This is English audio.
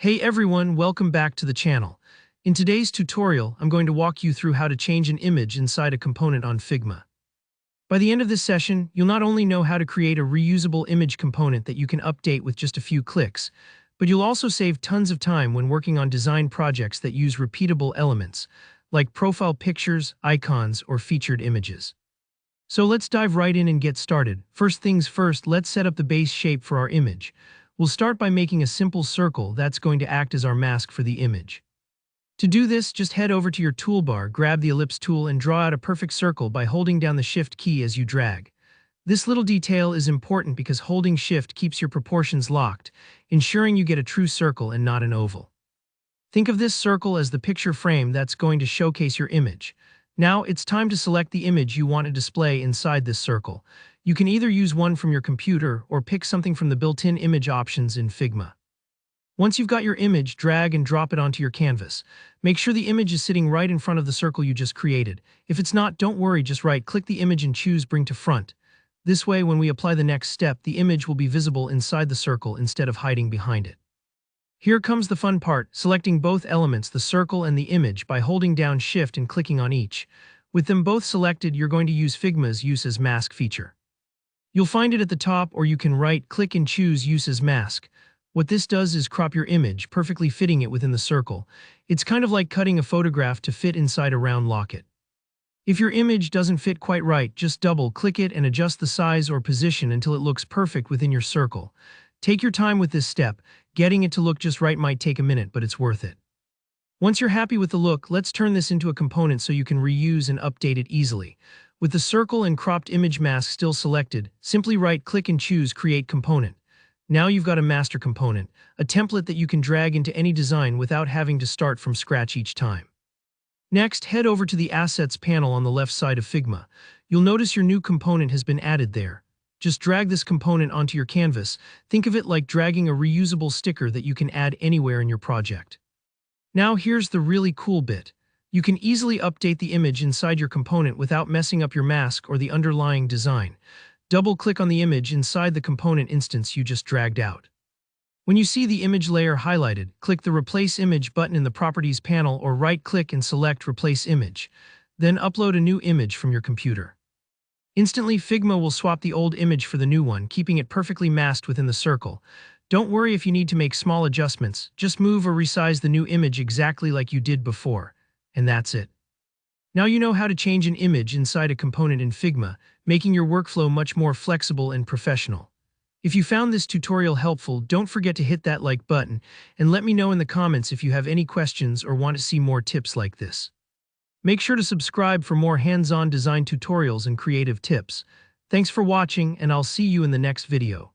Hey everyone, welcome back to the channel. In today's tutorial, I'm going to walk you through how to change an image inside a component on Figma. By the end of this session, you'll not only know how to create a reusable image component that you can update with just a few clicks, but you'll also save tons of time when working on design projects that use repeatable elements, like profile pictures, icons, or featured images. So let's dive right in and get started. First things first, let's set up the base shape for our image. We'll start by making a simple circle that's going to act as our mask for the image. To do this, just head over to your toolbar, grab the ellipse tool, and draw out a perfect circle by holding down the Shift key as you drag. This little detail is important because holding Shift keeps your proportions locked, ensuring you get a true circle and not an oval. Think of this circle as the picture frame that's going to showcase your image. Now it's time to select the image you want to display inside this circle. You can either use one from your computer or pick something from the built-in image options in Figma. Once you've got your image, drag and drop it onto your canvas. Make sure the image is sitting right in front of the circle you just created. If it's not, don't worry, just right-click the image and choose Bring to Front. This way, when we apply the next step, the image will be visible inside the circle instead of hiding behind it. Here comes the fun part, selecting both elements, the circle and the image, by holding down Shift and clicking on each. With them both selected, you're going to use Figma's Use as Mask feature. You'll find it at the top, or you can right-click and choose Use as Mask. What this does is crop your image, perfectly fitting it within the circle. It's kind of like cutting a photograph to fit inside a round locket. If your image doesn't fit quite right, just double-click it and adjust the size or position until it looks perfect within your circle. Take your time with this step. Getting it to look just right might take a minute, but it's worth it. Once you're happy with the look, let's turn this into a component so you can reuse and update it easily. With the circle and cropped image mask still selected, simply right-click and choose Create Component. Now you've got a master component, a template that you can drag into any design without having to start from scratch each time. Next, head over to the Assets panel on the left side of Figma. You'll notice your new component has been added there. Just drag this component onto your canvas. Think of it like dragging a reusable sticker that you can add anywhere in your project. Now here's the really cool bit. You can easily update the image inside your component without messing up your mask or the underlying design. Double-click on the image inside the component instance you just dragged out. When you see the image layer highlighted, click the Replace Image button in the Properties panel or right-click and select Replace Image. Then upload a new image from your computer. Instantly, Figma will swap the old image for the new one, keeping it perfectly masked within the circle. Don't worry if you need to make small adjustments, just move or resize the new image exactly like you did before. And that's it. Now you know how to change an image inside a component in Figma, making your workflow much more flexible and professional. If you found this tutorial helpful, don't forget to hit that like button, and let me know in the comments if you have any questions or want to see more tips like this. Make sure to subscribe for more hands-on design tutorials and creative tips. Thanks for watching, and I'll see you in the next video.